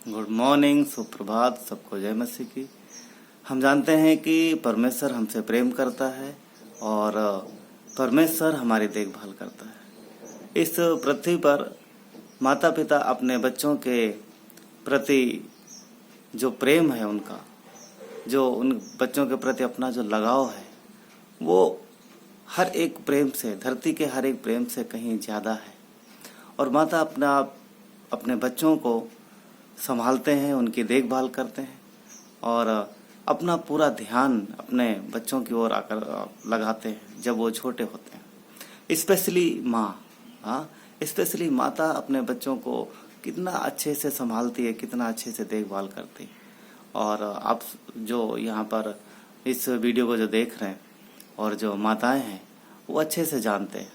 Good morning, सुप्रभात, सबको जय मसीह की। हम जानते हैं कि परमेश्वर हमसे प्रेम करता है और परमेश्वर हमारी देखभाल करता है। इस पृथ्वी पर माता पिता अपने बच्चों के प्रति जो प्रेम है उनका, जो उन बच्चों के प्रति अपना जो लगाव है, वो हर एक प्रेम से, धरती के हर एक प्रेम से कहीं ज़्यादा है। और माता अपने बच्चों को संभालते हैं, उनकी देखभाल करते हैं और अपना पूरा ध्यान अपने बच्चों की ओर आकर लगाते हैं जब वो छोटे होते हैं। स्पेशली स्पेशली माता अपने बच्चों को कितना अच्छे से संभालती है, कितना अच्छे से देखभाल करती है। और आप जो यहाँ पर इस वीडियो को जो देख रहे हैं और जो माताएं हैं, वो अच्छे से जानते हैं।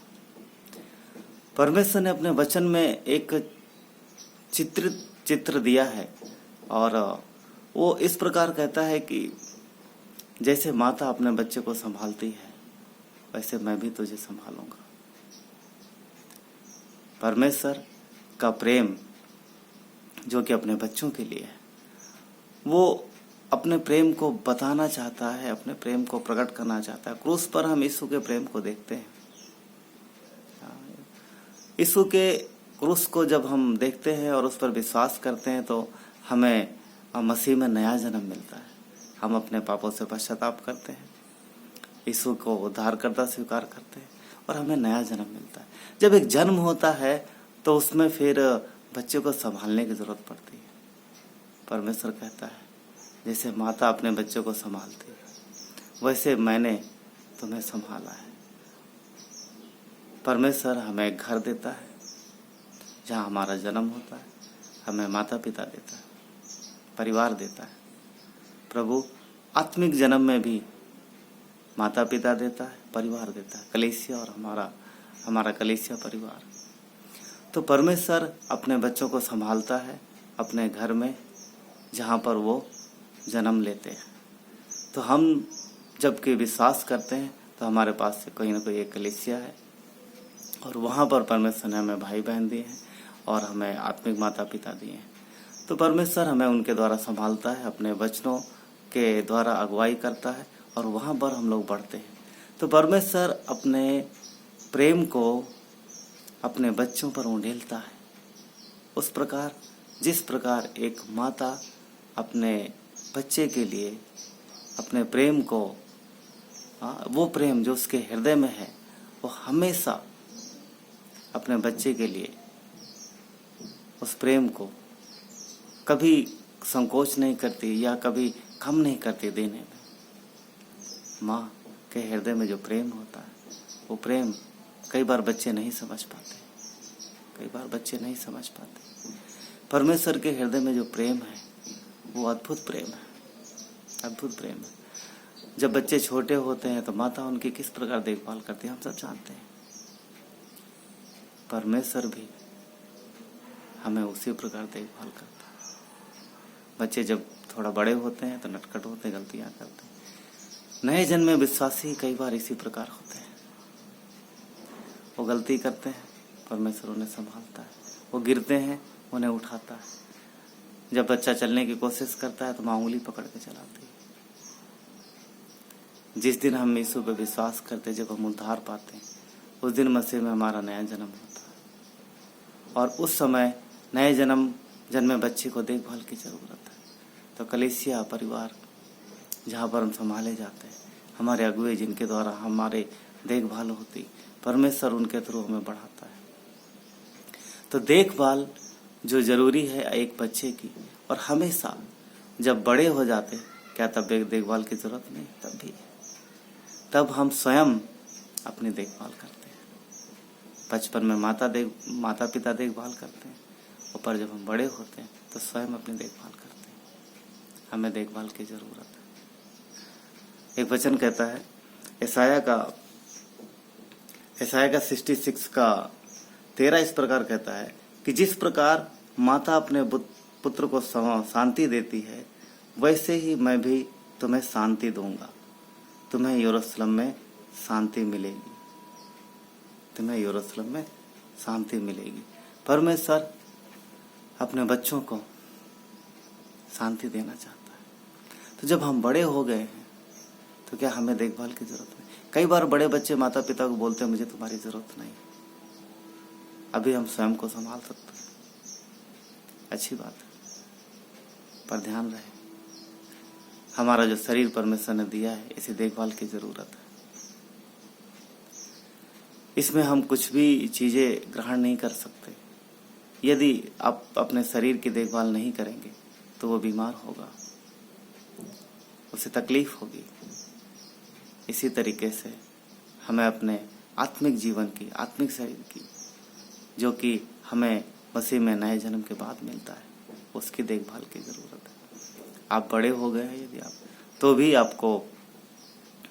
परमेश्वर ने अपने वचन में एक चित्र दिया है और वो इस प्रकार कहता है कि जैसे माता अपने बच्चे को संभालती है, वैसे मैं भी तुझे संभालूंगा। परमेश्वर का प्रेम जो कि अपने बच्चों के लिए है, वो अपने प्रेम को बताना चाहता है, अपने प्रेम को प्रकट करना चाहता है। क्रूस पर हम यीशु के प्रेम को देखते हैं। यीशु के क्रूस को जब हम देखते हैं और उस पर विश्वास करते हैं तो हमें मसीह में नया जन्म मिलता है। हम अपने पापों से पश्चाताप करते हैं, यीशु को उद्धारकर्ता स्वीकार करते हैं और हमें नया जन्म मिलता है। जब एक जन्म होता है तो उसमें फिर बच्चे को संभालने की जरूरत पड़ती है। परमेश्वर कहता है जैसे माता अपने बच्चों को संभालती है, वैसे मैंने तुम्हें संभाला है। परमेश्वर हमें घर देता है जहाँ हमारा जन्म होता है, हमें माता पिता देता है, परिवार देता है। प्रभु आत्मिक जन्म में भी माता पिता देता है, परिवार देता है, कलीसिया और हमारा कलीसिया परिवार। तो परमेश्वर अपने बच्चों को संभालता है अपने घर में जहाँ पर वो जन्म लेते हैं। तो हम जबकि विश्वास करते हैं तो हमारे पास से कोई ना कोई एक कलीसिया है और वहाँ पर परमेश्वर ने हमें भाई बहन दिए हैं और हमें आत्मिक माता पिता दिए हैं। तो परमेश्वर हमें उनके द्वारा संभालता है, अपने वचनों के द्वारा अगुवाई करता है और वहाँ पर हम लोग बढ़ते हैं। तो परमेश्वर अपने प्रेम को अपने बच्चों पर उंडेलता है, उस प्रकार जिस प्रकार एक माता अपने बच्चे के लिए अपने प्रेम को, वो प्रेम जो उसके हृदय में है, वो हमेशा अपने बच्चे के लिए उस प्रेम को कभी संकोच नहीं करती या कभी कम नहीं करती देने में। माँ के हृदय में जो प्रेम होता है, वो प्रेम कई बार बच्चे नहीं समझ पाते। परमेश्वर के हृदय में जो प्रेम है, वो अद्भुत प्रेम है। जब बच्चे छोटे होते हैं तो माता उनकी किस प्रकार देखभाल करती है, हम सब जानते हैं। परमेश्वर भी हमें उसी प्रकार देखभाल करता है। बच्चे जब थोड़ा बड़े होते हैं तो नटखट होते हैं, गलतियां करते हैं। नए जन्म में विश्वासी कई बार इसी प्रकार होते हैं। वो गलती करते हैं, परमेश्वर उन्हें संभालता है। वो गिरते हैं, उन्हें उठाता है। जब बच्चा चलने की कोशिश करता है तो माँ उंगली पकड़ के चलाती है। जिस दिन हम यीशु पे विश्वास करते हैं, जब हम उद्धार पाते हैं, उस दिन मसीह में हमारा नया जन्म होता है। और उस समय नए जन्मे बच्चे को देखभाल की जरूरत है। तो कलीसिया परिवार जहाँ पर हम संभाले जाते हैं, हमारे अगुवे जिनके द्वारा हमारे देखभाल होती, परमेश्वर उनके थ्रू हमें बढ़ाता है। तो देखभाल जो जरूरी है एक बच्चे की, और हमेशा जब बड़े हो जाते क्या तब देखभाल की जरूरत नहीं, तब हम स्वयं अपनी देखभाल करते हैं। बचपन में माता पिता देखभाल करते हैं, और पर जब हम बड़े होते हैं तो स्वयं अपनी देखभाल करते हैं। हमें देखभाल की जरूरत है। एक वचन कहता है यशायाह का 66 का 13 इस प्रकार कहता है कि जिस प्रकार माता अपने पुत्र को शांति देती है, वैसे ही मैं भी तुम्हें शांति दूंगा। तुम्हें यरूशलेम में शांति मिलेगी। परमेश्वर अपने बच्चों को शांति देना चाहता है। तो जब हम बड़े हो गए हैं तो क्या हमें देखभाल की जरूरत नहीं? कई बार बड़े बच्चे माता पिता को बोलते हैं मुझे तुम्हारी जरूरत नहीं, अभी हम स्वयं को संभाल सकते हैं। अच्छी बात है, पर ध्यान रहे हमारा जो शरीर परमेश्वर ने दिया है इसे देखभाल की जरूरत है। इसमें हम कुछ भी चीजें ग्रहण नहीं कर सकते। यदि आप अपने शरीर की देखभाल नहीं करेंगे तो वो बीमार होगा, उसे तकलीफ होगी। इसी तरीके से हमें अपने आत्मिक जीवन की, आत्मिक शरीर की, जो कि हमें मसीह में नए जन्म के बाद मिलता है, उसकी देखभाल की जरूरत है। आप बड़े हो गए हैं यदि आप, तो भी आपको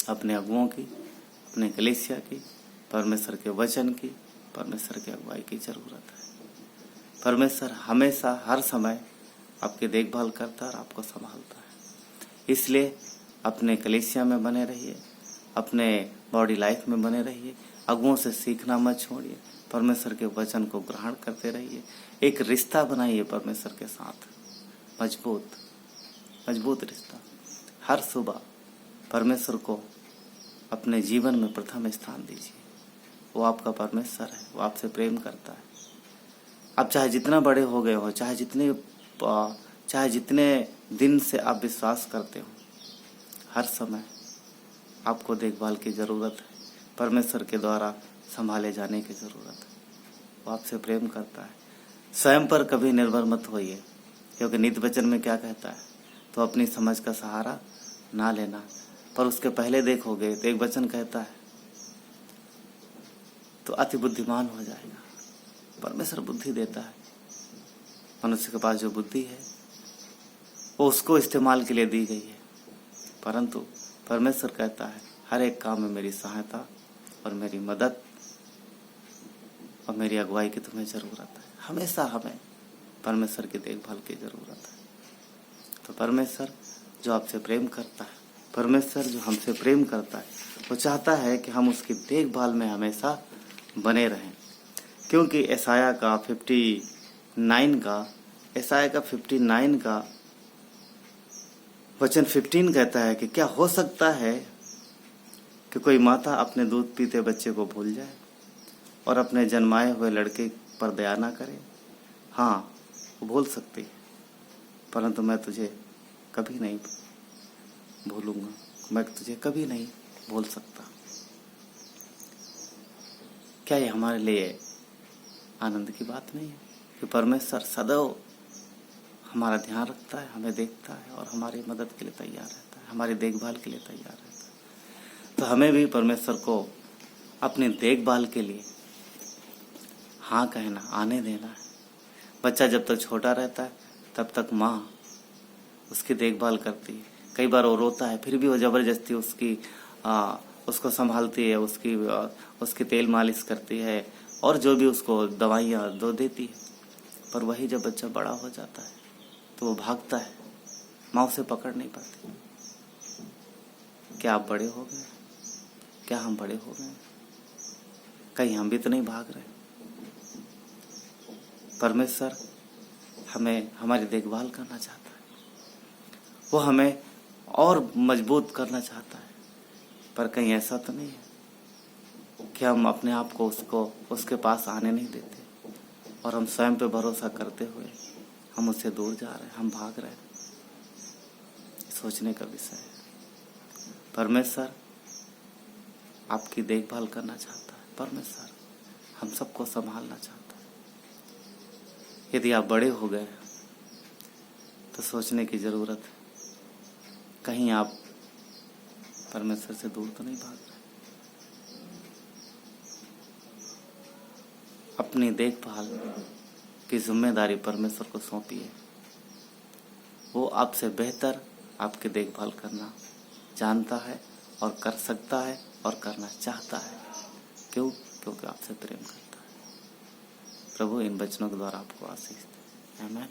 अपने अगुओं की, अपने कलीसिया की, परमेश्वर के वचन की, परमेश्वर की अगुवाई की जरूरत है। परमेश्वर हमेशा हर समय आपकी देखभाल करता है और आपको संभालता है। इसलिए अपने कलीसिया में बने रहिए, अपने बॉडी लाइफ में बने रहिए, अगुओं से सीखना मत छोड़िए, परमेश्वर के वचन को ग्रहण करते रहिए। एक रिश्ता बनाइए परमेश्वर के साथ, मजबूत रिश्ता। हर सुबह परमेश्वर को अपने जीवन में प्रथम स्थान दीजिए। वो आपका परमेश्वर है, वो आपसे प्रेम करता है। आप चाहे जितना बड़े हो गए हो, चाहे जितने दिन से आप विश्वास करते हो, हर समय आपको देखभाल की जरूरत है, परमेश्वर के द्वारा संभाले जाने की जरूरत है। वो आपसे प्रेम करता है। स्वयं पर कभी निर्भर मत होइए, क्योंकि नित्य वचन में क्या कहता है, तो अपनी समझ का सहारा ना लेना। पर उसके पहले देखोगे तो एक वचन कहता है, तो अति बुद्धिमान हो जाएगा। परमेश्वर बुद्धि देता है। मनुष्य के पास जो बुद्धि है वो उसको इस्तेमाल के लिए दी गई है, परंतु परमेश्वर कहता है हर एक काम में मेरी सहायता और मेरी मदद और मेरी अगुवाई की तुम्हें जरूरत है। हमेशा हमें परमेश्वर की देखभाल की जरूरत है। तो परमेश्वर जो आपसे प्रेम करता है, परमेश्वर जो हमसे प्रेम करता है, वो चाहता है कि हम उसकी देखभाल में हमेशा बने रहें। क्योंकि यशायाह का 59 का वचन 15 कहता है कि क्या हो सकता है कि कोई माता अपने दूध पीते बच्चे को भूल जाए और अपने जन्माए हुए लड़के पर दया ना करे? हाँ, वो भूल सकती है, परंतु मैं तुझे कभी नहीं भूलूंगा, मैं तुझे कभी नहीं भूल सकता। क्या ये हमारे लिए आनंद की बात नहीं है कि परमेश्वर सदैव हमारा ध्यान रखता है, हमें देखता है और हमारी मदद के लिए तैयार रहता है, हमारी देखभाल के लिए तैयार रहता है। तो हमें भी परमेश्वर को अपनी देखभाल के लिए हाँ कहना, आने देना है। बच्चा जब तक छोटा रहता है तब तक माँ उसकी देखभाल करती है। कई बार वो रोता है, फिर भी वो जबरदस्ती उसको संभालती है, उसकी तेल मालिश करती है और जो भी उसको दवाइयाँ दो देती है। पर वही जब बच्चा बड़ा हो जाता है तो वो भागता है, माँ उसे पकड़ नहीं पाती। क्या आप बड़े हो गए? क्या हम बड़े हो गए? कहीं हम भी तो नहीं भाग रहे? परमेश्वर हमें हमारी देखभाल करना चाहता है, वो हमें और मजबूत करना चाहता है। पर कहीं ऐसा तो नहीं है कि हम अपने आप को उसके पास आने नहीं देते और हम स्वयं पे भरोसा करते हुए हम उससे दूर जा रहे हैं, हम भाग रहे हैं? सोचने का विषय है। परमेश्वर आपकी देखभाल करना चाहता है, परमेश्वर हम सबको संभालना चाहता है। यदि आप बड़े हो गए तो सोचने की जरूरत है, कहीं आप परमेश्वर से दूर तो नहीं भाग रहे। अपनी देखभाल की जिम्मेदारी परमेश्वर को सौंपिए। वो आपसे बेहतर आपकी देखभाल करना जानता है और कर सकता है और करना चाहता है। क्यों? क्योंकि आपसे प्रेम करता है। प्रभु इन वचनों के द्वारा आपको आशीष दे। आमीन।